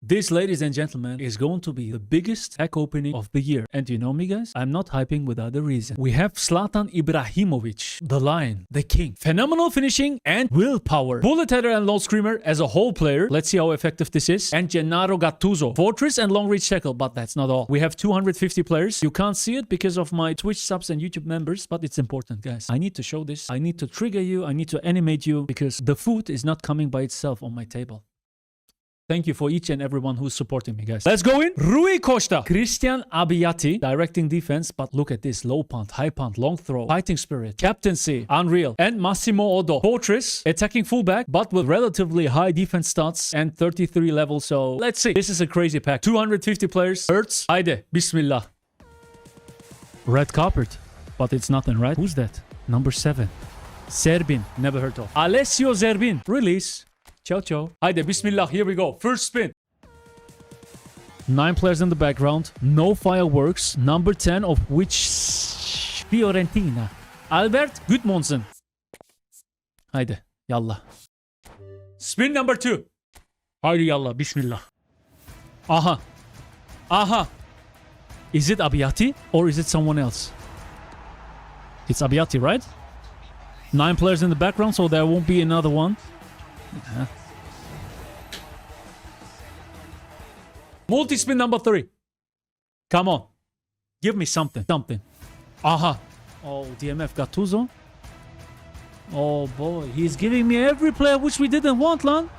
This, ladies and gentlemen, is going to be the biggest pack opening of the year. And you know me, guys? I'm not hyping without a reason. We have Zlatan Ibrahimovic, the lion, the king. Phenomenal finishing and willpower. Bullet header and low screamer as a whole player. Let's see how effective this is. And Gennaro Gattuso, fortress and long reach tackle. But that's not all. We have 250 players. You can't see it because of my Twitch subs and YouTube members, but it's important, guys. I need to show this. I need to trigger you. I need to animate you because the food is not coming by itself on my table. Thank you for each and everyone who's supporting me, guys. Let's go in. Rui Costa. Christian Abbiati. Directing defense. But look at this. Low punt, high punt, long throw. Fighting spirit. Captaincy. Unreal. And Massimo Oddo. Fortress. Attacking fullback. But with relatively high defense stats. And 33 level. So let's see. This is a crazy pack. 250 players. Hurts. Haydi. Bismillah. Red carpet. But it's nothing, right? Who's that? Number 7. Zerbin. Never heard of. Alessio Zerbin. Release. Ciao, ciao. Haydi, bismillah. Here we go. First spin. 9 players in the background. No fireworks. Number 10 of which Fiorentina. Albert Gudmundsen. Haydi. Yallah. Spin number 2. Haydi yallah. Bismillah. Aha. Aha. Is it Abbiati or is it someone else? It's Abbiati, right? 9 players in the background, so there won't be another one. Yeah. Multi-spin number 3. Come on. Give me something. Something. Aha. Oh, DMF Gattuso. Oh, boy. He's giving me every player which we didn't want, Lan.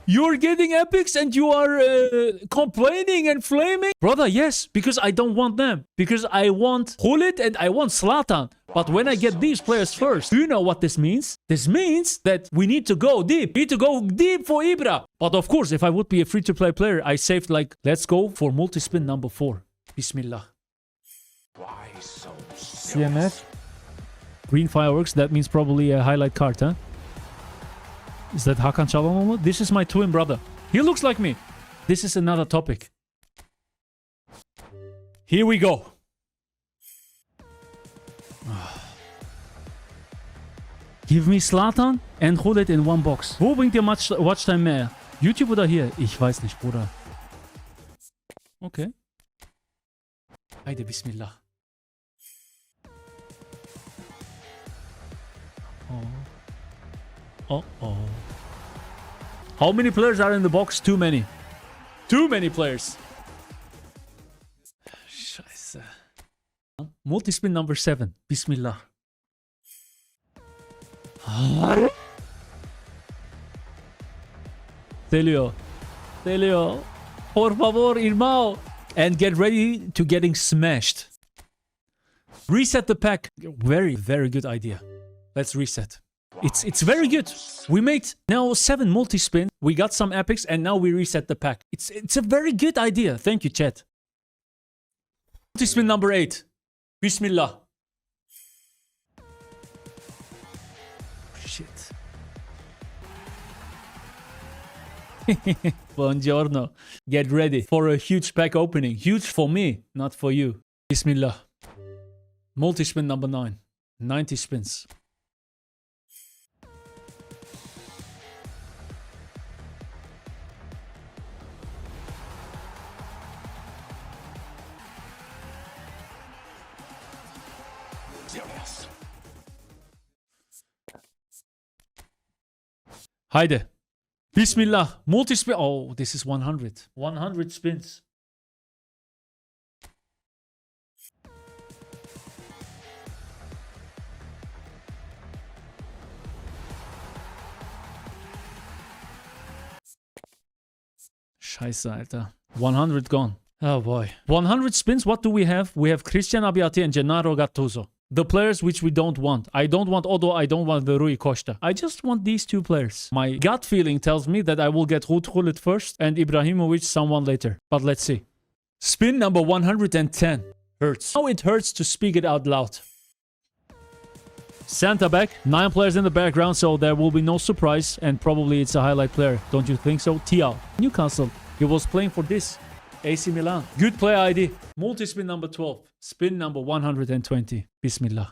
You're getting epics and you are complaining and flaming? Brother, yes, because I don't want them. Because I want Gullit and I want Zlatan. But when I get these players first, do you know what this means? This means that we need to go deep. We need to go deep for Ibra. But of course, if I would be a free-to-play player, I saved like, let's go for multi-spin number 4. Bismillah. Why so CMF. Green fireworks, that means probably a highlight card, huh? Is that Hakan Çalhanoğlu? This is my twin brother. He looks like me. This is another topic. Here we go. Give me Zlatan and Gullit in one box. Wo bringt dir Watchtime mehr? YouTube oder hier? Ich weiß nicht, Bruder. Okay. Haydi Bismillah. Oh. How many players are in the box? Too many. Too many players. Scheiße. Multi-spin number 7. Bismillah. Telio. Por favor, irmão. And get ready to getting smashed. Reset the pack. Very, very good idea. Let's reset. It's very good. We made now 7 multi-spin. We got some epics and now we reset the pack. It's a very good idea. Thank you, chat. Multi-spin number 8. Bismillah. Shit. Buongiorno. Get ready for a huge pack opening. Huge for me, not for you. Bismillah. Multi-spin number 9. 90 spins. Haydi. Bismillah. Multi-spin. Oh, this is 100. 100 spins. Scheiße, Alter. 100 gone. Oh boy. 100 spins. What do we have? We have Christian Abbiati and Gennaro Gattuso. The players which we don't want. I don't want Oddo. I don't want the Rui Costa. I just want these 2 players. My gut feeling tells me that I will get Gullit first and Ibrahimovic someone later. But let's see. Spin number 110. Hurts. Now it hurts to speak it out loud. Santa back. 9 players in the background, so there will be no surprise. And probably it's a highlight player. Don't you think so? Tiao. Newcastle. He was playing for this. AC Milan. Good play ID. Multi-spin number 12. Spin number 120. Bismillah.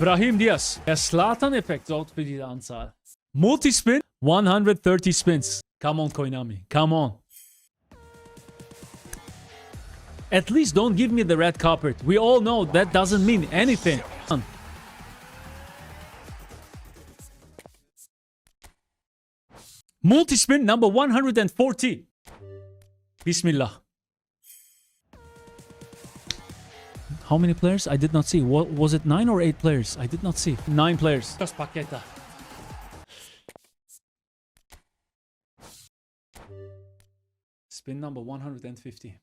Brahim Diaz. Der Zlatan-Effekt sorgt für diese Anzahl. Multispin, 130 spins. Come on, Koinami. Come on. At least don't give me the red carpet. We all know that doesn't mean anything. Multispin number 140. Bismillah. How many players? I did not see. What was it, 9 or 8 players? I did not see. 9 players. Das Paketa. Spin number 150.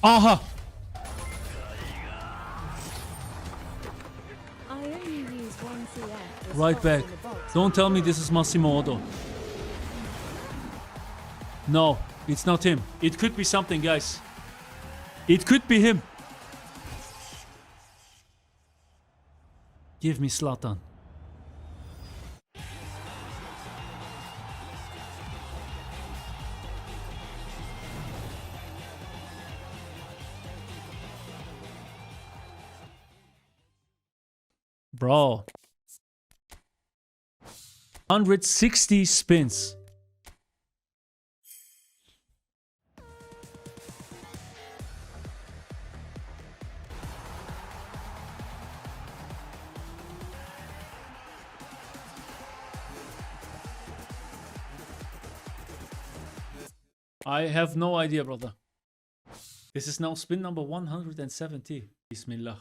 Aha! I only use one CF. Right back. Don't tell me this is Massimo Oddo. No, it's not him. It could be something, guys. It could be him. Give me Zlatan. Bro. 160 spins. I have no idea, brother. This is now spin number 170. Bismillah.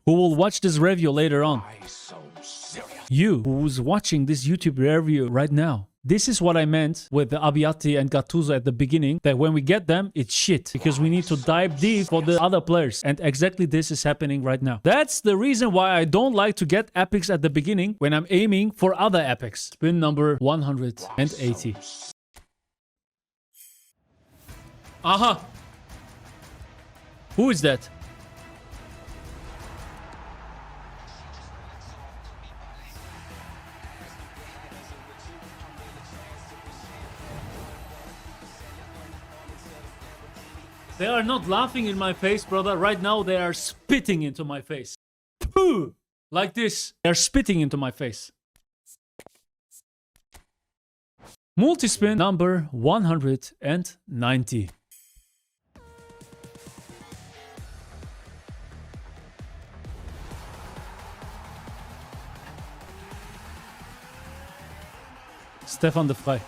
Who will watch this review later on? Why so serious? You, who's watching this YouTube review right now. This is what I meant with the Abbiati and Gattuso at the beginning, that when we get them, it's shit. Because we need to dive deep for the other players. And exactly this is happening right now. That's the reason why I don't like to get epics at the beginning when I'm aiming for other epics. Spin number 180. Aha! Who is that? They are not laughing in my face, brother. Right now, they are spitting into my face. Pooh! Like this. They're spitting into my face. Multispin number 190. Stefan de Vrij.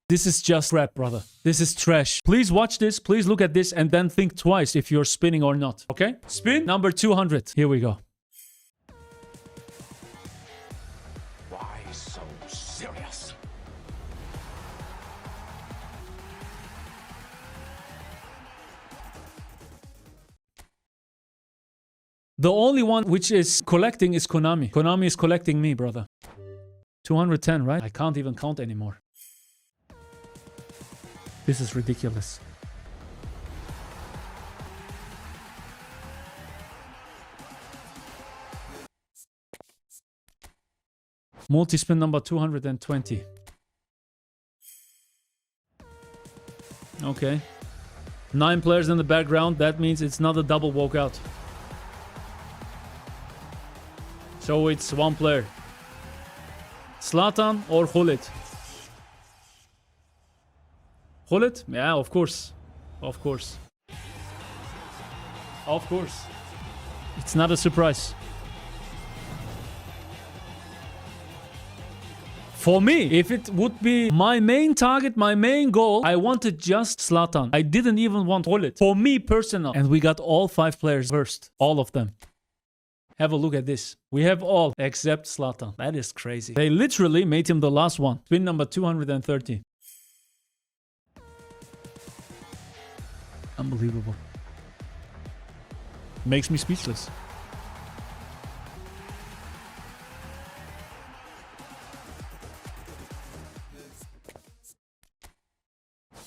This is just crap, brother. This is trash. Please watch this, please look at this, and then think twice if you're spinning or not, okay? Spin number 200. Here we go. Why so serious? The only one which is collecting is Konami. Konami is collecting me, brother. 210, right? I can't even count anymore. This is ridiculous. Multi-spin number 220. Okay. 9 players in the background. That means it's not a double walkout. So it's 1 player. Zlatan or Gullit? Gullit? Yeah, of course. Of course. Of course. It's not a surprise. For me, if it would be my main target, my main goal, I wanted just Zlatan. I didn't even want Gullit. For me personal. And we got all 5 players first. All of them. Have a look at this. We have all except Zlatan. That is crazy. They literally made him the last one. Spin number 230. Unbelievable. Makes me speechless.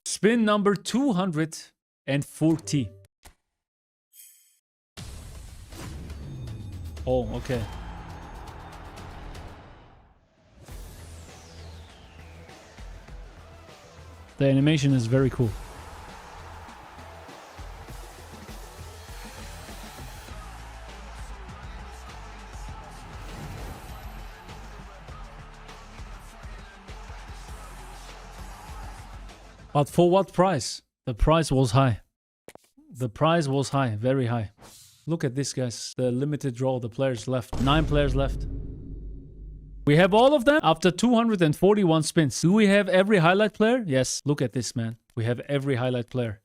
Spin number 200. and 40. Oh, okay. The animation is very cool. But for what price? The price was high. The price was high, very high. Look at this, guys. The limited draw, the players left. 9 players left. We have all of them after 241 spins. Do we have every highlight player? Yes. Look at this, man. We have every highlight player.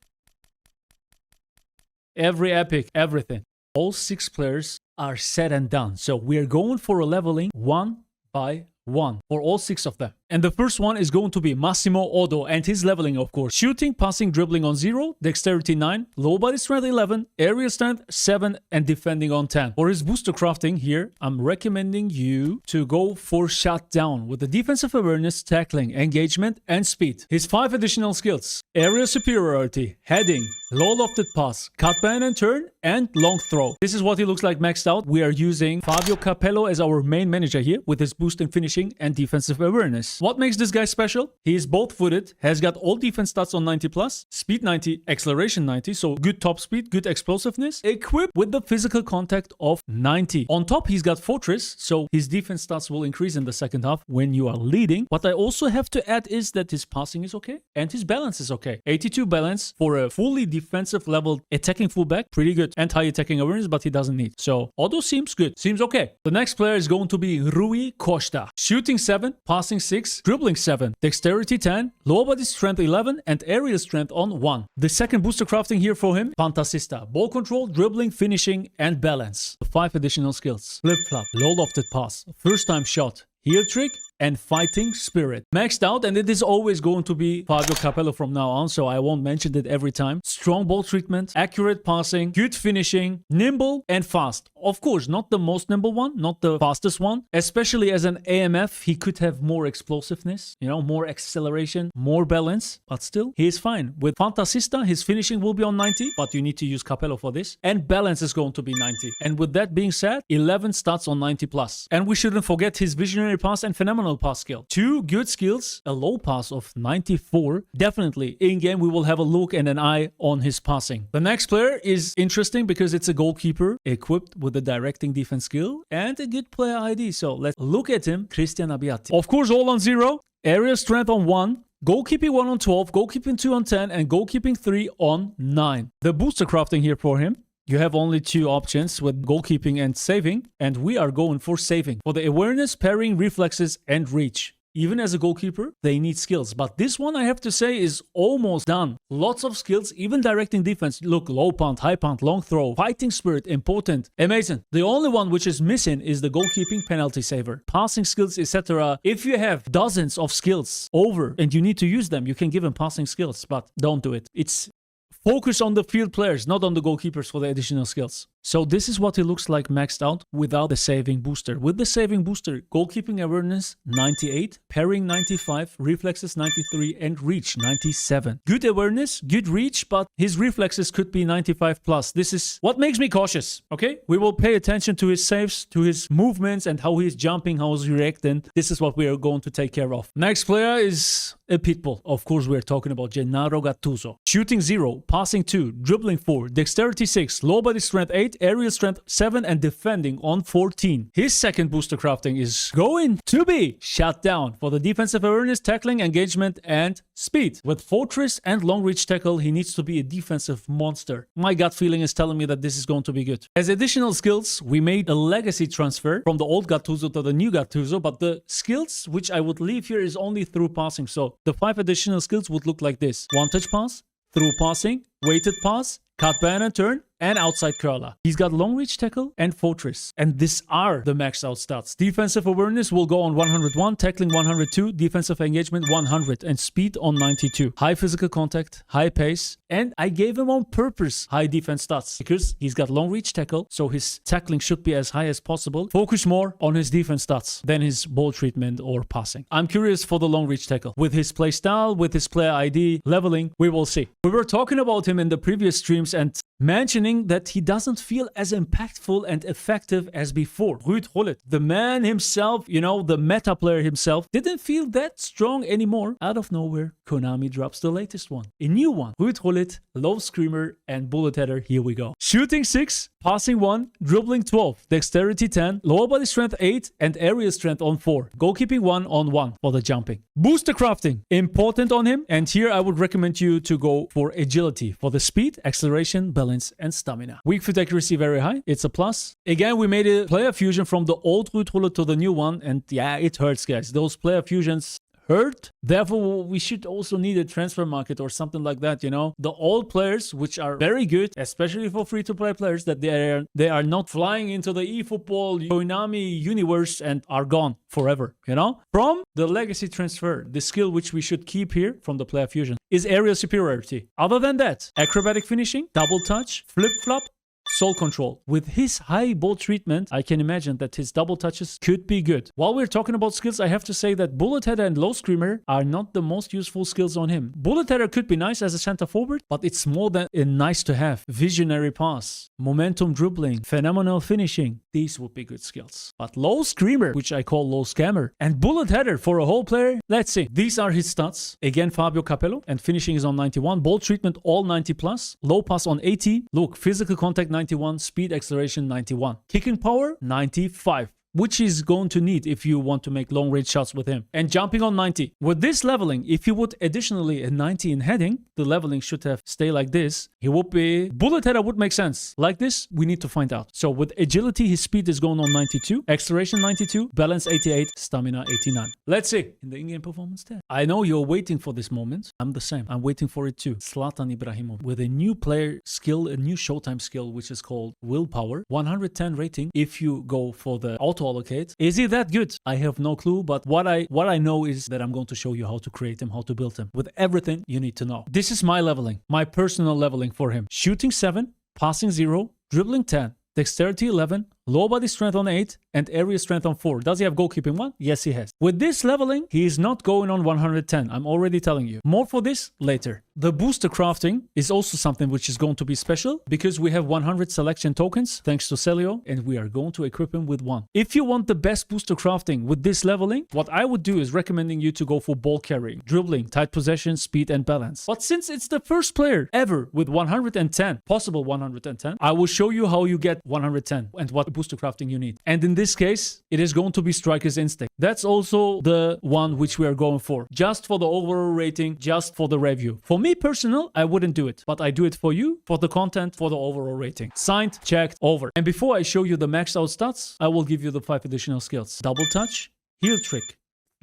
Every epic, everything. All 6 players are said and done. So we are going for a leveling 1 by 1 for all 6 of them. And the first one is going to be Massimo Oddo and his leveling, of course. Shooting, passing, dribbling on 0, dexterity 9, low body strength 11, area strength 7, and defending on 10. For his booster crafting here, I'm recommending you to go for shutdown with the defensive awareness, tackling, engagement, and speed. His 5 additional skills: area superiority, heading, low lofted pass, cut band and turn, and long throw. This is what he looks like maxed out. We are using Fabio Capello as our main manager here with his boosting, finishing, and defensive awareness. What makes this guy special? He is both-footed, has got all defense stats on 90+, speed 90, acceleration 90, so good top speed, good explosiveness, equipped with the physical contact of 90. On top, he's got fortress, so his defense stats will increase in the second half when you are leading. What I also have to add is that his passing is okay and his balance is okay. 82 balance for a fully defensive level attacking fullback, pretty good, and high attacking awareness, but he doesn't need. So Oddo seems good, seems okay. The next player is going to be Rui Costa. Shooting 7, passing 6, dribbling 7, dexterity 10, lower body strength 11, and aerial strength on 1. The second booster crafting here for him, Fantasista. Ball control, dribbling, finishing, and balance. 5 additional skills: flip-flop, low lofted pass, first time shot, heel trick, and fighting spirit. Maxed out, and it is always going to be Fabio Capello from now on, so I won't mention it every time. Strong ball treatment, accurate passing, good finishing, nimble, and fast. Of course, not the most nimble one, not the fastest one. Especially as an AMF, he could have more explosiveness, you know, more acceleration, more balance, but still, he is fine. With Fantasista, his finishing will be on 90, but you need to use Capello for this. And balance is going to be 90. And with that being said, 11 stats on 90+. And we shouldn't forget his visionary pass and phenomenal pass skill. 2 good skills, a low pass of 94. Definitely, in-game, we will have a look and an eye on his passing. The next player is interesting because it's a goalkeeper equipped with a directing defense skill and a good player ID. So let's look at him, Christian Abbiati. Of course, all on 0, area strength on 1, goalkeeping 1 on 12, goalkeeping 2 on 10, and goalkeeping 3 on 9. The booster crafting here for him, you have only 2 options with goalkeeping and saving, and we are going for saving. For the awareness, parrying, reflexes, and reach. Even as a goalkeeper, they need skills. But this one, I have to say, is almost done. Lots of skills, even directing defense. Look, low punt, high punt, long throw, fighting spirit, important, amazing. The only one which is missing is the goalkeeping, penalty saver, passing skills, etc. If you have dozens of skills over and you need to use them, you can give him passing skills, but don't do it. It's focus on the field players, not on the goalkeepers for the additional skills. So this is what it looks like maxed out without the saving booster. With the saving booster, goalkeeping awareness 98, parrying 95, reflexes 93, and reach 97. Good awareness, good reach, but his reflexes could be 95+. This is what makes me cautious, okay? We will pay attention to his saves, to his movements, and how he's jumping, how he's reacting. This is what we are going to take care of. Next player is a pitbull. Of course, we're talking about Gennaro Gattuso. Shooting 0, passing 2, dribbling 4, dexterity 6, low body strength 8, aerial strength 7, and defending on 14. His second booster crafting is going to be shut down for the defensive awareness, tackling, engagement, and speed. With fortress and long reach tackle, he needs to be a defensive monster. My gut feeling is telling me that this is going to be good. As additional skills, we made a legacy transfer from the old Gattuso to the new Gattuso, but the skills which I would leave here is only through passing. So the 5 additional skills would look like this: one touch pass, through passing, weighted pass, cut band and turn, and outside curler. He's got long reach tackle and fortress. And these are the maxed out stats. Defensive awareness will go on 101, tackling 102, defensive engagement 100, and speed on 92. High physical contact, high pace, and I gave him on purpose high defense stats because he's got long reach tackle, so his tackling should be as high as possible. Focus more on his defense stats than his ball treatment or passing. I'm curious for the long reach tackle. With his play style, with his player ID, leveling, we will see. We were talking about him in the previous streams and mentioning that he doesn't feel as impactful and effective as before. Rui Costa, the man himself, you know, the meta player himself, didn't feel that strong anymore. Out of nowhere, Konami drops the latest one. A new one. Rui Costa, low screamer, and bullet header. Here we go. Shooting 6, passing 1, dribbling 12, dexterity 10, lower body strength 8, and area strength on 4. Goalkeeping 1 on 1 for the jumping. Booster crafting, important on him. And here I would recommend you to go for agility for the speed, acceleration, balance, and stamina. Weak foot accuracy very high. It's a plus. Again, we made a player fusion from the old Rui Costa to the new one. And yeah, it hurts, guys. Those player fusions hurt. Therefore, we should also need a transfer market or something like that, you know. The old players, which are very good, especially for free-to-play players, that they are not flying into the eFootball Konami universe and are gone forever, you know. From the legacy transfer, the skill which we should keep here from the player fusion is aerial superiority. Other than that, acrobatic finishing, double touch, flip-flop, soul control. With his high ball treatment, I can imagine that his double touches could be good. While we're talking about skills, I have to say that bullet header and low screamer are not the most useful skills on him. Bullet header could be nice as a center forward, but it's more than a nice to have. Visionary pass, momentum dribbling, phenomenal finishing. These would be good skills. But low screamer, which I call low scammer, and bullet header for a whole player, let's see. These are his stats. Again, Fabio Capello, and finishing is on 91. Ball treatment all 90 plus. Low pass on 80. Look, physical contact 91, speed acceleration 91. Kicking power 95. Which is going to need if you want to make long range shots with him. And jumping on 90. With this leveling, if you would additionally a 90 in heading, the leveling should have stay like this. He would be... Bullet header would make sense. Like this, we need to find out. So with agility, his speed is going on 92. Acceleration 92. Balance 88. Stamina 89. Let's see. In the in-game performance tab. I know you're waiting for this moment. I'm the same. I'm waiting for it too. Zlatan Ibrahimovic. With a new player skill, a new showtime skill, which is called willpower. 110 rating if you go for the auto allocate. Is he that good? I have no clue, but what I know is that I'm going to show you how to create him, how to build him with everything you need to know. This is my leveling, my personal leveling for him. Shooting 7, passing 0, dribbling 10, dexterity 11, low body strength on 8, and area strength on 4. Does he have goalkeeping 1? Yes, he has. With this leveling, he is not going on 110. I'm already telling you. More for this later. The booster crafting is also something which is going to be special because we have 100 selection tokens thanks to Celio, and we are going to equip him with 1. If you want the best booster crafting with this leveling, what I would do is recommending you to go for ball carrying, dribbling, tight possession, speed, and balance. But since it's the first player ever with 110, possible 110, I will show you how you get 110 and what booster crafting you need. And in this case, it is going to be Striker's Instinct. That's also the one which we are going for. Just for the overall rating, just for the review. For me personal, I wouldn't do it. But I do it for you, for the content, for the overall rating. Signed, checked, over. And before I show you the maxed out stats, I will give you the 5 additional skills. Double touch, heel trick,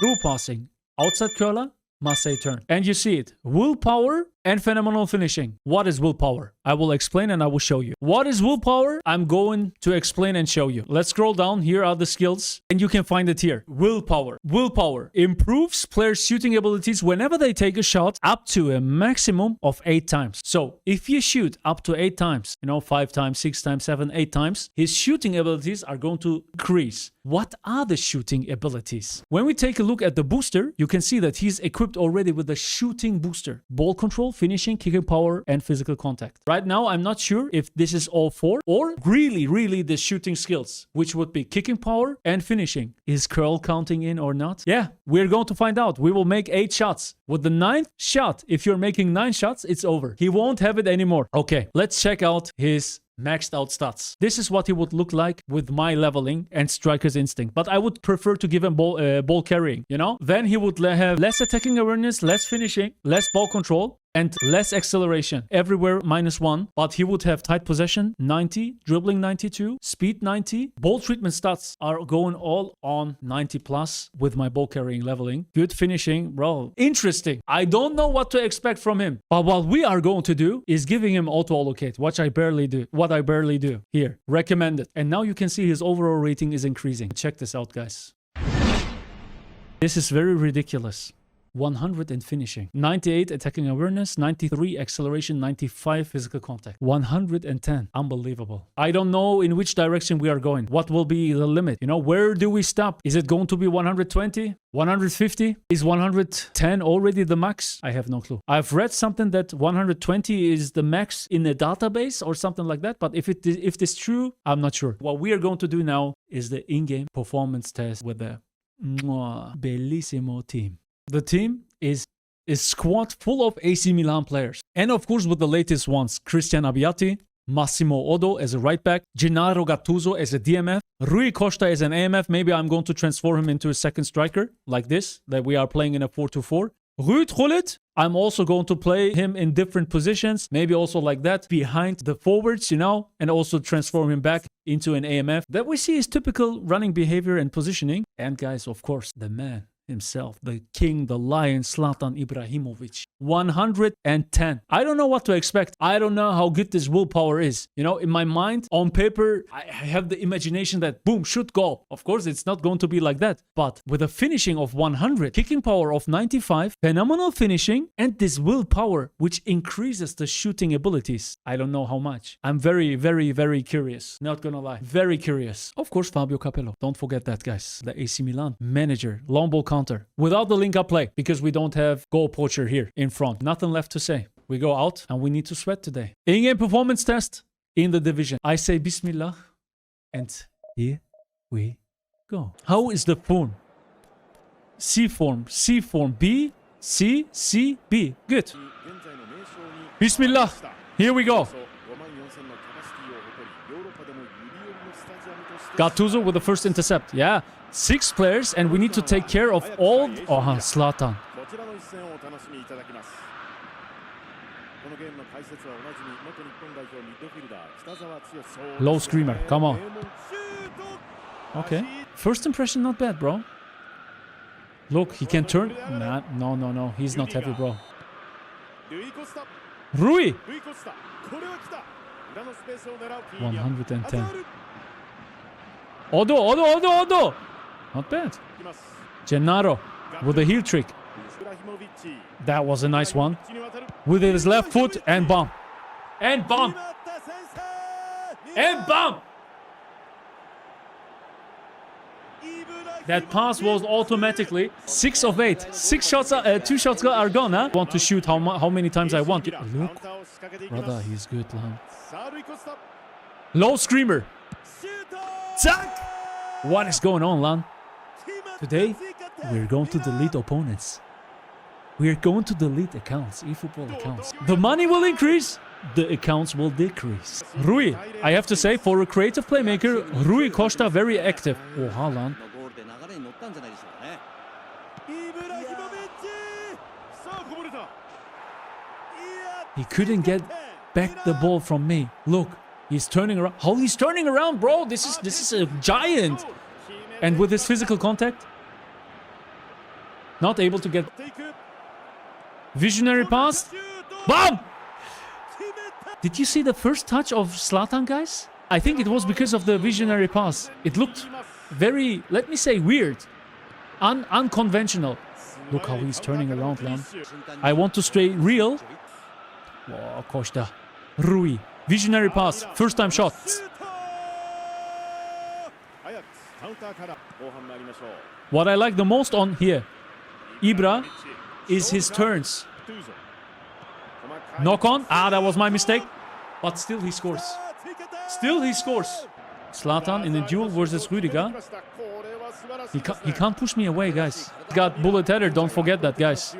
through passing, outside curler, must-say turn. And you see it. Willpower and phenomenal finishing. What is willpower? I will explain and I will show you. What is willpower? I'm going to explain and show you. Let's scroll down. Here are the skills and you can find it here. Willpower. Willpower improves players' shooting abilities whenever they take a shot up to a maximum of 8 times. So if you shoot up to 8 times, 5 times, 6 times, 7, 8 times, his shooting abilities are going to increase. What are the shooting abilities? When we take a look at the booster, you can see that he's equipped already with the shooting booster. Ball control, finishing, kicking power, and physical contact. Right now, I'm not sure if this is all 4 or really the shooting skills, which would be kicking power and finishing. Is curl counting in or not? Yeah, we're going to find out. We will make 8 shots. With the 9th shot, if you're making 9 shots, it's over. He won't have it anymore. Okay, let's check out his maxed out stats. This is what he would look like with my leveling and Striker's Instinct. But I would prefer to give him ball carrying, Then he would have less attacking awareness, less finishing, less ball control, and less acceleration. Everywhere -1, but he would have tight possession 90, dribbling 92, speed 90. Ball treatment stats are going all on 90 plus with my ball carrying leveling. Good finishing, bro. Interesting. I don't know what to expect from him, but what we are going to do is giving him auto allocate, what I barely do. Here, recommended. And now you can see his overall rating is increasing. Check this out, guys. This is very ridiculous. 100 in finishing, 98 attacking awareness, 93 acceleration, 95 physical contact, 110. Unbelievable. I don't know in which direction we are going. What will be the limit? You know, where do we stop? Is it going to be 120? 150? Is 110 already the max? I have no clue. I've read something that 120 is the max in a database or something like that, but if this is true, I'm not sure. What we are going to do now is the in-game performance test with the bellissimo team. The team is a squad full of AC Milan players. And of course with the latest ones, Christian Abbiati, Massimo Oddo as a right back, Gennaro Gattuso as a DMF, Rui Costa as an AMF. Maybe I'm going to transform him into a second striker like this, that we are playing in a 4-2-4. Rui Gullit, I'm also going to play him in different positions, maybe also like that, behind the forwards, you know, and also transform him back into an AMF. That we see is typical running behavior and positioning. And guys, of course, the man himself, the king, the lion, Zlatan Ibrahimovic. 110. I don't know what to expect. I don't know how good this willpower is. You know, in my mind, on paper, I have the imagination that boom, shoot, goal. Of course, it's not going to be like that. But with a finishing of 100, kicking power of 95, phenomenal finishing, and this willpower, which increases the shooting abilities. I don't know how much. I'm very, very, very curious. Not gonna lie. Very curious. Of course, Fabio Capello. Don't forget that, guys. The AC Milan manager. Long ball counter. Without the link-up play, because we don't have goal poacher here in front. Nothing left to say. We go out and we need to sweat today. In-game performance test in the division. I say Bismillah and here we go. How is the form? C form, C form, B, C, C, B. Good. Bismillah. Here we go. Gattuso with the first intercept. Yeah. 6 players and we need to take care of all. Zlatan. Low screamer. Come on. Okay. First impression not bad, bro. Look, he can turn. Nah, no. He's not heavy, bro. Rui. 110. Oddo. Not bad. Gennaro with a heel trick. That was a nice one. With his left foot and bump. And bump. And bump. That pass was automatically 6 of 8. 6 shots, 2 shots are gone, huh? I want to shoot how many times I want. Look. Brother, he's good, man. Low screamer. Zack! What is going on, Lan? Today, we're going to delete opponents. We're going to delete accounts, eFootball accounts. The money will increase, the accounts will decrease. Rui, I have to say, for a creative playmaker, Rui Costa very active. Oh, Haaland. He couldn't get back the ball from me. Look. He's turning around. How he's turning around, bro? This is a giant. And with his physical contact, not able to get visionary pass. Bam! Did you see the first touch of Zlatan, guys? I think it was because of the visionary pass. It looked very, let me say, weird, unconventional. Look how he's turning around, man. I want to stay real. Oh, Costa, Rui. Visionary pass, first time shot. What I like the most on here, Ibra, is his turns. Knock on. That was my mistake. But still he scores. Still he scores. Zlatan in a duel versus Rüdiger. He can't push me away, guys. He got bullet header, don't forget that, guys.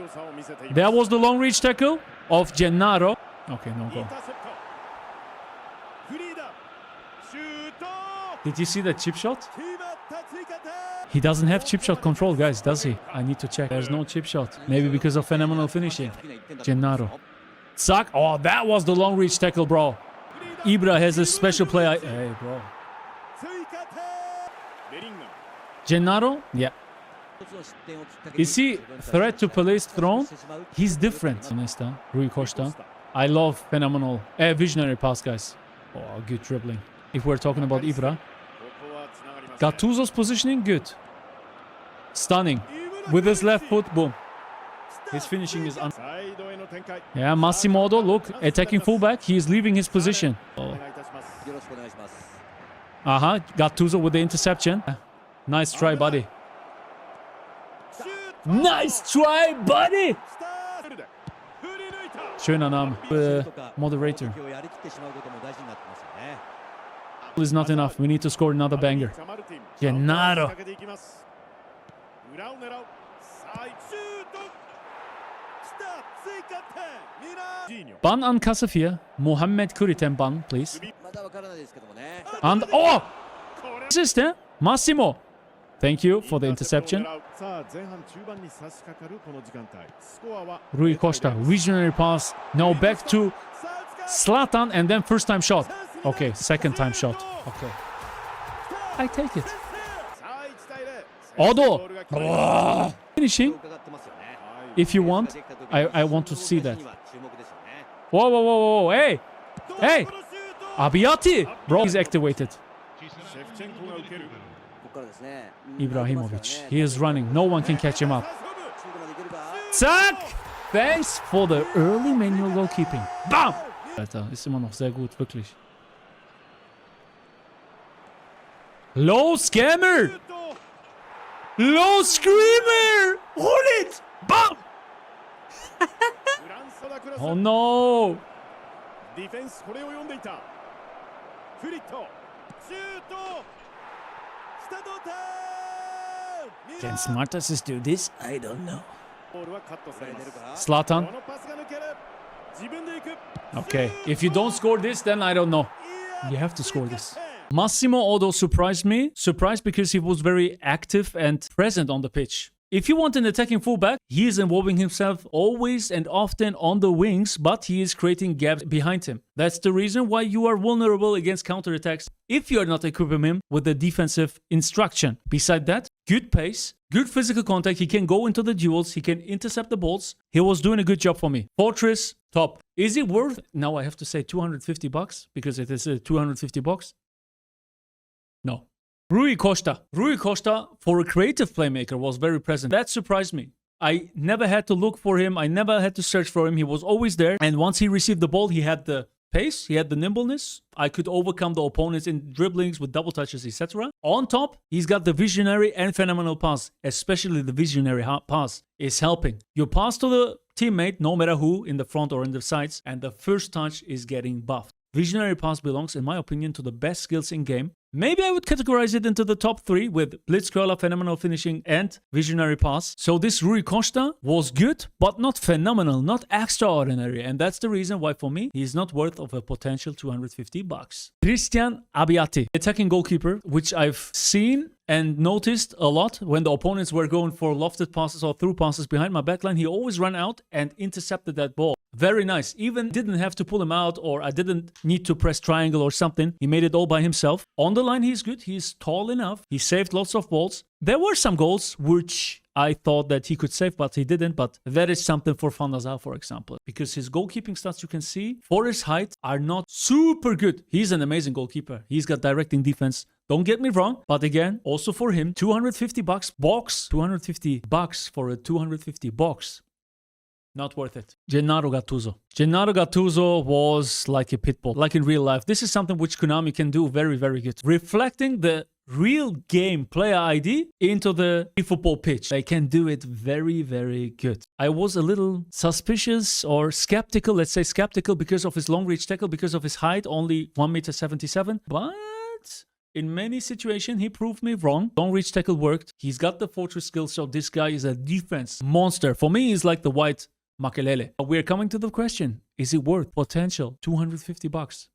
There was the long reach tackle of Gennaro. Okay, no goal. Did you see that chip shot? He doesn't have chip shot control, guys, does he? I need to check. There's no chip shot. Maybe because of phenomenal finishing. Gennaro. Zack. Oh, that was the long reach tackle, bro. Ibra has a special play. Hey, bro. Gennaro? Yeah. Is he threat to police throne? He's different. Mednasah, Rui Costa. I love phenomenal visionary pass, guys. Oh, good dribbling. If we're talking about Ibra. Gattuso's positioning, good. Stunning. With his left foot, boom. His finishing is yeah, Massimo Oddo, look, attacking fullback. He is leaving his position. Oh. Gattuso with the interception. Nice try, buddy. Nice try, buddy! Schöner Name. Moderator. Is not enough. We need to score another banger. Gennaro. Ban an Kasse 4. Mohammed Kuritem ban, please. And oh! Assist, eh? Massimo. Thank you for the interception. Rui Costa, visionary pass. Now back to Zlatan and then first time shot. Okay, second time shot. Okay. I take it. Oddo. Oh. Finishing. If you want, I want to see that. Whoa, whoa, whoa, whoa. Hey. Hey. Abbiati. Bro, he's activated. Ibrahimovic. He is running. No one can catch him up. Zack! Thanks for the early manual goalkeeping. Bam! Alter, ist immer noch sehr gut, wirklich. Low scammer! Low screamer! Hold it! Bam! Oh no! Can smart asses do this? I don't know. Zlatan. Okay, if you don't score this, then I don't know. You have to score this. Massimo Oddo surprised me. Surprised because he was very active and present on the pitch. If you want an attacking fullback, he is involving himself always and often on the wings, but he is creating gaps behind him. That's the reason why you are vulnerable against counterattacks if you are not equipping him with the defensive instruction. Beside that, good pace, good physical contact. He can go into the duels. He can intercept the balls. He was doing a good job for me. Fortress, top. Is it worth? Now I have to say $250 because it is a $250. No. Rui Costa. Rui Costa, for a creative playmaker, was very present. That surprised me. I never had to look for him. I never had to search for him. He was always there. And once he received the ball, he had the pace. He had the nimbleness. I could overcome the opponents in dribblings with double touches, etc. On top, he's got the visionary and phenomenal pass. Especially the visionary pass is helping. You pass to the teammate, no matter who, in the front or in the sides, and the first touch is getting buffed. Visionary pass belongs, in my opinion, to the best skills in game. Maybe I would categorize it into the top 3 with blitzcrawler, phenomenal finishing, and visionary pass. So this Rui Costa was good, but not phenomenal, not extraordinary. And that's the reason why, for me, he is not worth of a potential $250. Christian Abbiati, attacking goalkeeper, which I've seen and noticed a lot when the opponents were going for lofted passes or through passes behind my backline. He always ran out and intercepted that ball. Very nice. Even didn't have to pull him out, or I didn't need to press triangle or something. He made it all by himself. On the line, he's good. He's tall enough. He saved lots of balls. There were some goals which I thought that he could save, but he didn't. But that is something for Mednasah, for example. Because his goalkeeping stats, you can see, for his height, are not super good. He's an amazing goalkeeper. He's got directing defense. Don't get me wrong. But again, also for him, $250 box. $250 for a $250 box. Not worth it. Gennaro Gattuso. Gennaro Gattuso was like a pit bull, like in real life. This is something which Konami can do very, very good. Reflecting the real game player ID into the eFootball pitch. They can do it very, very good. I was a little suspicious or skeptical, let's say skeptical, because of his long reach tackle, because of his height, only 1.77 m. But in many situations, he proved me wrong. Long reach tackle worked. He's got the fortress skill, so this guy is a defense monster. For me, he's like the white Makelele. We're coming to the question, is it worth potential $250?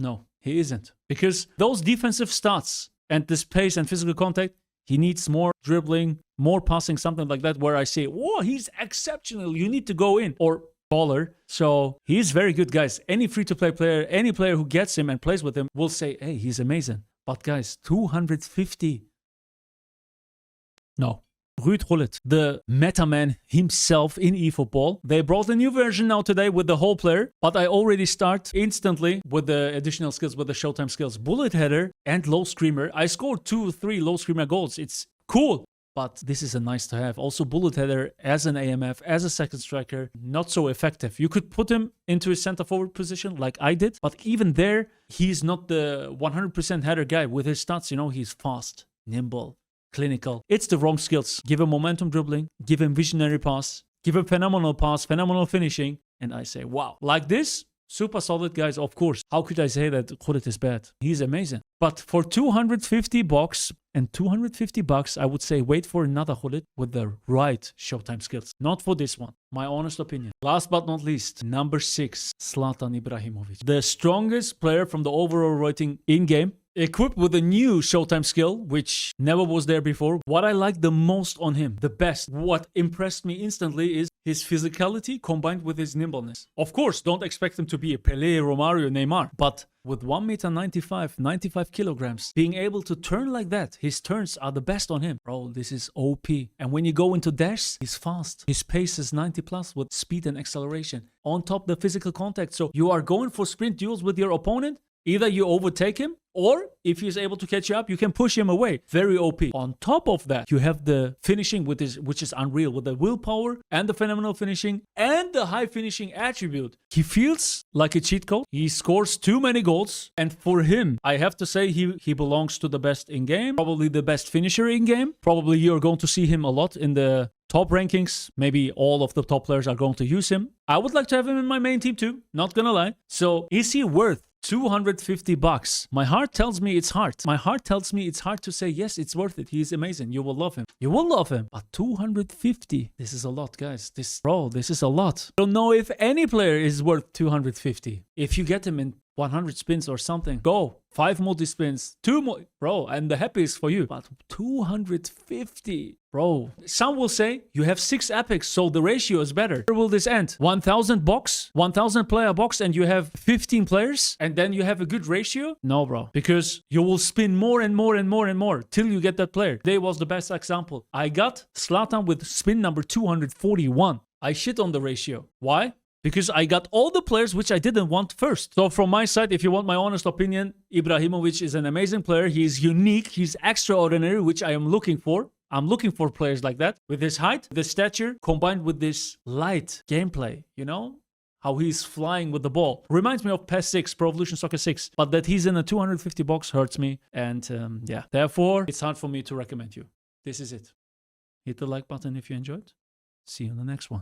No, he isn't. Because those defensive stats and this pace and physical contact, he needs more dribbling, more passing, something like that, where I say, whoa, he's exceptional. You need to go in. Or baller. So he's very good, guys. Any free-to-play player, any player who gets him and plays with him will say, hey, he's amazing. But guys, 250. No. Rui Costa, the meta man himself in eFootball. They brought a new version now today with the whole player, but I already start instantly with the additional skills, with the Showtime skills. Bullet header and low screamer. I scored 2-3 low screamer goals. It's cool, but this is a nice to have. Also bullet header as an AMF, as a second striker, not so effective. You could put him into a center forward position like I did, but even there, he's not the 100% header guy. With his stats, you know, he's fast, nimble, clinical. It's the wrong skills. Give him momentum dribbling, give him visionary pass, give him phenomenal pass, phenomenal finishing, and I say, wow. Like this, super solid, guys, of course. How could I say that Gullit is bad? He's amazing. But for 250 bucks and 250 bucks, I would say wait for another Gullit with the right Showtime skills. Not for this one. My honest opinion. Last but not least, number 6, Zlatan Ibrahimovic. The strongest player from the overall rating in-game. Equipped with a new Showtime skill, which never was there before. What I like the most on him, the best, what impressed me instantly is his physicality combined with his nimbleness. Of course, don't expect him to be a Pelé, Romario, Neymar, but with 1.95 m, 95 kilograms, being able to turn like that, his turns are the best on him. Bro, this is OP. And when you go into dash, he's fast. His pace is 90 plus with speed and acceleration. On top, the physical contact. So you are going for sprint duels with your opponent. Either you overtake him, or if he's able to catch you up, you can push him away. Very OP. On top of that, you have the finishing, which is unreal, with the willpower and the phenomenal finishing and the high finishing attribute. He feels like a cheat code. He scores too many goals. And for him, I have to say he belongs to the best in game. Probably the best finisher in game. Probably you're going to see him a lot in the top rankings. Maybe all of the top players are going to use him. I would like to have him in my main team too. Not gonna lie. So is he worth 250 bucks? My heart tells me it's hard. My heart tells me it's hard to say, yes, it's worth it. He's amazing. You will love him. You will love him. But 250, this is a lot, guys. This is a lot. I don't know if any player is worth 250. If you get him in 100 spins or something, go. 5 multi-spins, 2 more. Bro, I'm the happiest for you. But 250, bro. Some will say you have 6 epics, so the ratio is better. Where will this end? 1,000 box, 1,000 player box, and you have 15 players, and then you have a good ratio? No, bro. Because you will spin more and more and more and more till you get that player. Today was the best example. I got Zlatan with spin number 241. I shit on the ratio. Why? Because I got all the players which I didn't want first. So from my side, if you want my honest opinion, Ibrahimovic is an amazing player. He is unique. He's extraordinary, which I am looking for. I'm looking for players like that. With his height, the stature, combined with this light gameplay, you know? How he's flying with the ball. Reminds me of PES 6, Pro Evolution Soccer 6. But that he's in a 250 box hurts me. And yeah, therefore, it's hard for me to recommend you. This is it. Hit the like button if you enjoyed. See you on the next one.